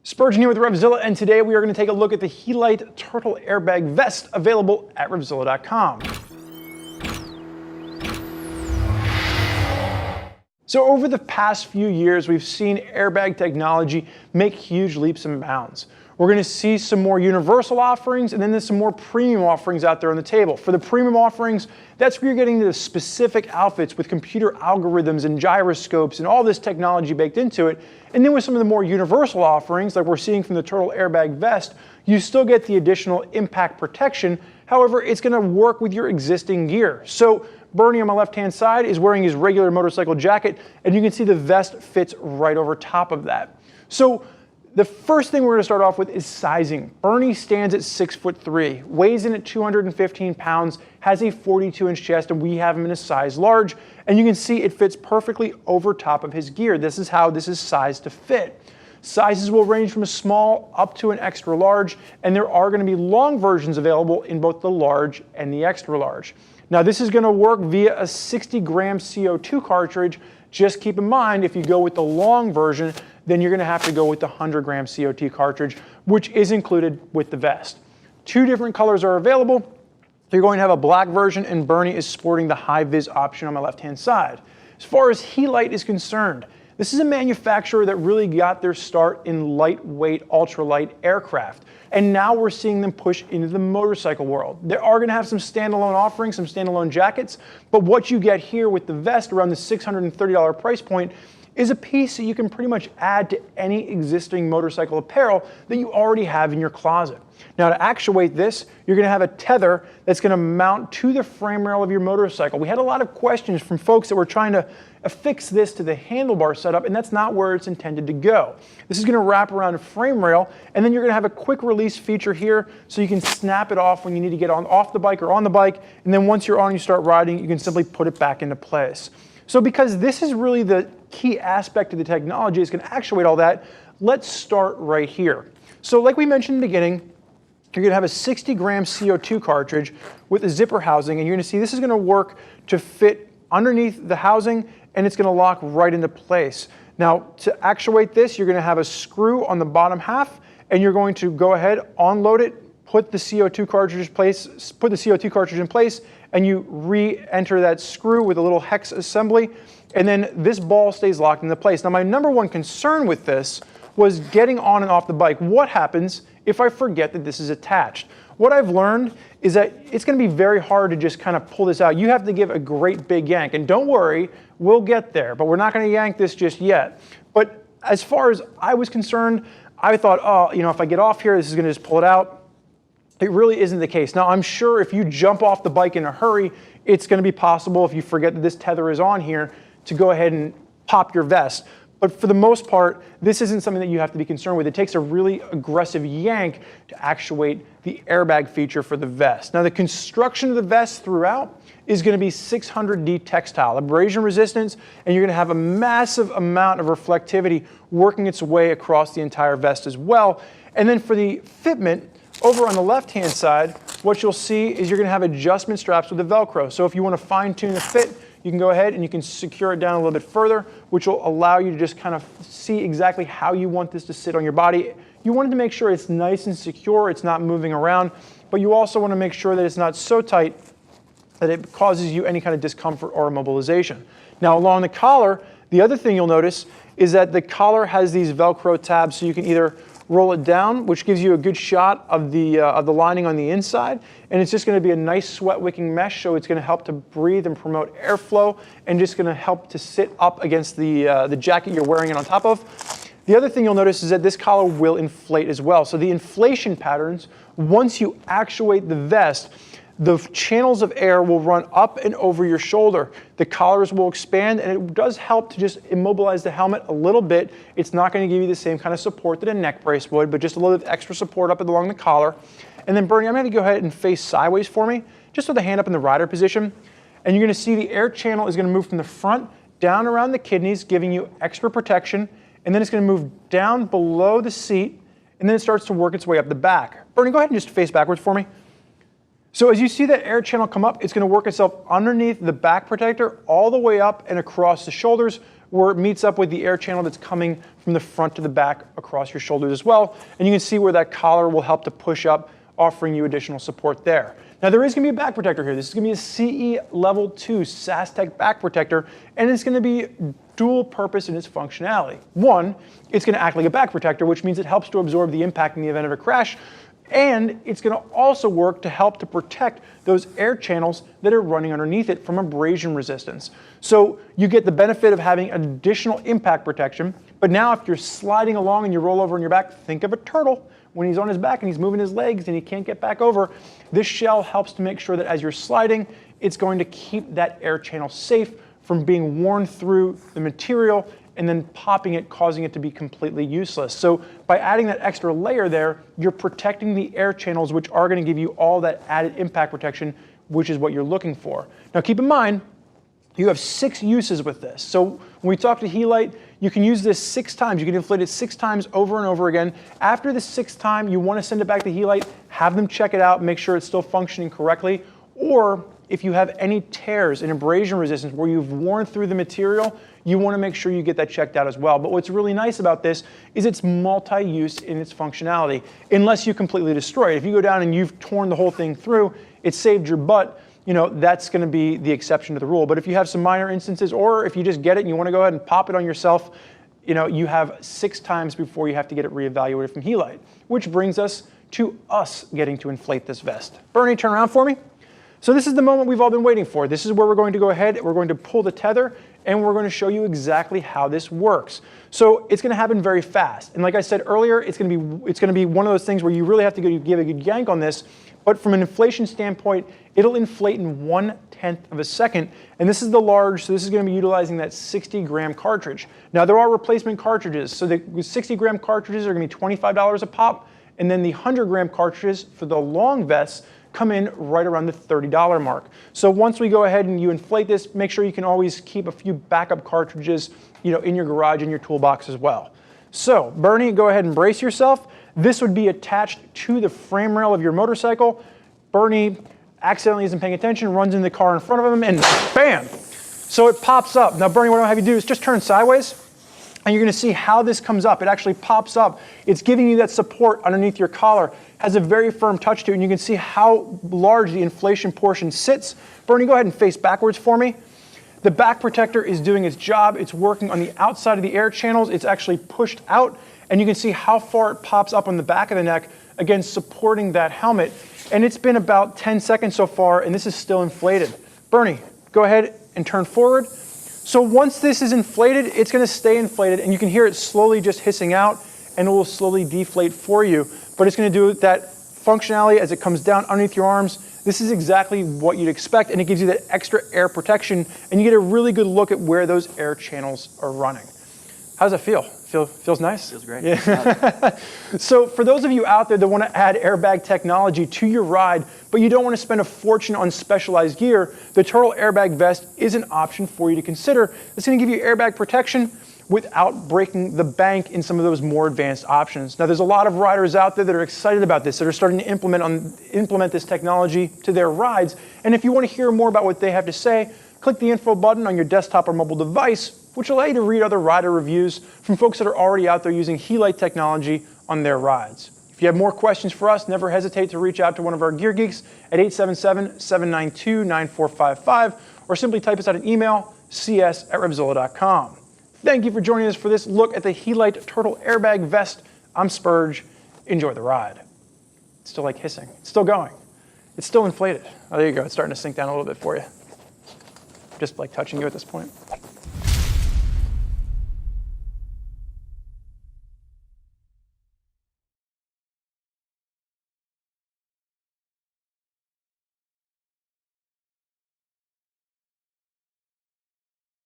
Spurgeon here with Revzilla, and today we are going to take a look at the Gilet Turtle Airbag Vest available at Revzilla.com. So over the past few years, we've seen airbag technology make huge leaps and bounds. We're going to see some more universal offerings, and then there's some more premium offerings out there on the table. For the premium offerings, that's where you're getting the specific outfits with computer algorithms and gyroscopes and all this technology baked into it. And then with some of the more universal offerings, like we're seeing from the Turtle Airbag Vest, you still get the additional impact protection. However, it's going to work with your existing gear. So Bernie on my left-hand side is wearing his regular motorcycle jacket, and you can see the vest fits right over top of that. So the first thing we're going to start off with is sizing. Bernie stands at 6'3", weighs in at 215 pounds, has a 42-inch chest, and we have him in a size large. And you can see it fits perfectly over top of his gear. This is how this is sized to fit. Sizes will range from a small up to an extra large, and there are going to be long versions available in both the large and the extra large. Now this is going to work via a 60-gram CO2 cartridge. Just keep in mind, if you go with the long version, then you're going to have to go with the 100-gram CO2 cartridge, which is included with the vest. Two different colors are available. You're going to have a black version, and Bernie is sporting the high-vis option on my left-hand side. As far as Gilet is concerned, this is a manufacturer that really got their start in lightweight, ultralight aircraft. And now we're seeing them push into the motorcycle world. They are going to have some standalone offerings, some standalone jackets, but what you get here with the vest around the $630 price point is a piece that you can pretty much add to any existing motorcycle apparel that you already have in your closet. Now to actuate this, you're going to have a tether that's going to mount to the frame rail of your motorcycle. We had a lot of questions from folks that were trying to affix this to the handlebar setup, and that's not where it's intended to go. This is going to wrap around a frame rail, and then you're going to have a quick release feature here so you can snap it off when you need to get off the bike or on the bike, and then once you're on and you start riding, you can simply put it back into place. So because this is really the key aspect of the technology is going to actuate all that, let's start right here. So like we mentioned in the beginning, you're going to have a 60-gram CO2 cartridge with a zipper housing, and you're going to see this is going to work to fit underneath the housing, and it's going to lock right into place. Now to actuate this, you're going to have a screw on the bottom half, and you're going to go ahead, unload it, put the CO2 cartridge in place, and you re-enter that screw with a little hex assembly, and then this ball stays locked into place. Now my number one concern with this was getting on and off the bike. What happens if I forget that this is attached? What I've learned is that it's going to be very hard to just kind of pull this out. You have to give a great big yank, and don't worry, we'll get there, but we're not going to yank this just yet. But as far as I was concerned, I thought, oh, you know, if I get off here, this is going to just pull it out. It really isn't the case. Now, I'm sure if you jump off the bike in a hurry, it's going to be possible, if you forget that this tether is on here, to go ahead and pop your vest. But for the most part, this isn't something that you have to be concerned with. It takes a really aggressive yank to actuate the airbag feature for the vest. Now, the construction of the vest throughout is going to be 600D textile, abrasion resistance, and you're going to have a massive amount of reflectivity working its way across the entire vest as well. And then for the fitment, over on the left-hand side, what you'll see is you're going to have adjustment straps with the Velcro. So if you want to fine-tune the fit, you can go ahead and you can secure it down a little bit further, which will allow you to just kind of see exactly how you want this to sit on your body. You want it to make sure it's nice and secure, it's not moving around, but you also want to make sure that it's not so tight that it causes you any kind of discomfort or immobilization. Now along the collar, the other thing you'll notice is that the collar has these Velcro tabs, so you can either roll it down, which gives you a good shot of the lining on the inside, and it's just going to be a nice sweat wicking mesh, so it's going to help to breathe and promote airflow, and just going to help to sit up against the jacket you're wearing it on top of. The other thing you'll notice is that this collar will inflate as well. So the inflation patterns, once you actuate the vest, the channels of air will run up and over your shoulder. The collars will expand, and it does help to just immobilize the helmet a little bit. It's not going to give you the same kind of support that a neck brace would, but just a little bit of extra support up and along the collar. And then Bernie, I'm going to go ahead and face sideways for me, just with the hand up in the rider position. And you're going to see the air channel is going to move from the front down around the kidneys, giving you extra protection. And then it's going to move down below the seat, and then it starts to work its way up the back. Bernie, go ahead and just face backwards for me. So as you see that air channel come up, it's going to work itself underneath the back protector all the way up and across the shoulders, where it meets up with the air channel that's coming from the front to the back across your shoulders as well. And you can see where that collar will help to push up, offering you additional support there. Now there is going to be a back protector here. This is going to be a CE Level 2 SASTEC back protector, and it's going to be dual purpose in its functionality. One, it's going to act like a back protector, which means it helps to absorb the impact in the event of a crash, and it's going to also work to help to protect those air channels that are running underneath it from abrasion resistance. So you get the benefit of having additional impact protection, but now if you're sliding along and you roll over on your back, think of a turtle. When he's on his back and he's moving his legs and he can't get back over, this shell helps to make sure that as you're sliding, it's going to keep that air channel safe from being worn through the material and then popping it, causing it to be completely useless. So by adding that extra layer there, you're protecting the air channels, which are going to give you all that added impact protection, which is what you're looking for. Now keep in mind, you have 6 uses with this. So when we talk to Helite, you can use this 6 times. You can inflate it 6 times over and over again. After the 6th time, you want to send it back to Helite, have them check it out, make sure it's still functioning correctly. Or if you have any tears and abrasion resistance where you've worn through the material, you want to make sure you get that checked out as well. But what's really nice about this is it's multi-use in its functionality, unless you completely destroy it. If you go down and you've torn the whole thing through, it saved your butt, that's going to be the exception to the rule. But if you have some minor instances, or if you just get it and you want to go ahead and pop it on yourself, you have 6 times before you have to get it reevaluated from Helite, which brings us to us getting to inflate this vest. Bernie, turn around for me. So this is the moment we've all been waiting for. This is where we're going to go ahead, we're going to pull the tether, and we're going to show you exactly how this works. So it's going to happen very fast. And like I said earlier, it's going to be one of those things where you really have to give a good yank on this. But from an inflation standpoint, it'll inflate in 1/10 of a second. And this is the large, so this is going to be utilizing that 60-gram cartridge. Now there are replacement cartridges. So the 60-gram cartridges are going to be $25 a pop. And then the 100-gram cartridges for the long vests come in right around the $30 mark. So once we go ahead and you inflate this, make sure you can always keep a few backup cartridges, in your garage, in your toolbox as well. So Bernie, go ahead and brace yourself. This would be attached to the frame rail of your motorcycle. Bernie accidentally isn't paying attention, runs in the car in front of him, and bam! So it pops up. Now Bernie, what I'll have you do is just turn sideways, and you're going to see how this comes up. It actually pops up. It's giving you that support underneath your collar. Has a very firm touch to it, and you can see how large the inflation portion sits. Bernie, go ahead and face backwards for me. The back protector is doing its job. It's working on the outside of the air channels. It's actually pushed out, and you can see how far it pops up on the back of the neck, again, supporting that helmet. And it's been about 10 seconds so far, and this is still inflated. Bernie, go ahead and turn forward. So once this is inflated, it's going to stay inflated, and you can hear it slowly just hissing out, and it will slowly deflate for you. But it's going to do that functionality as it comes down underneath your arms. This is exactly what you'd expect, and it gives you that extra air protection, and you get a really good look at where those air channels are running. How does that feel? Feels nice? Feels great. Yeah. So for those of you out there that want to add airbag technology to your ride, but you don't want to spend a fortune on specialized gear, the Turtle Airbag Vest is an option for you to consider. It's going to give you airbag protection without breaking the bank in some of those more advanced options. Now there's a lot of riders out there that are excited about this, that are starting to implement this technology to their rides. And if you want to hear more about what they have to say, click the info button on your desktop or mobile device, which will allow you to read other rider reviews from folks that are already out there using Helite technology on their rides. If you have more questions for us, never hesitate to reach out to one of our gear geeks at 877-792-9455, or simply type us out an email, cs@revzilla.com. Thank you for joining us for this look at the Helite Turtle Airbag Vest. I'm Spurge. Enjoy the ride. It's still like hissing. It's still going. It's still inflated. Oh, there you go. It's starting to sink down a little bit for you. Just like touching you at this point.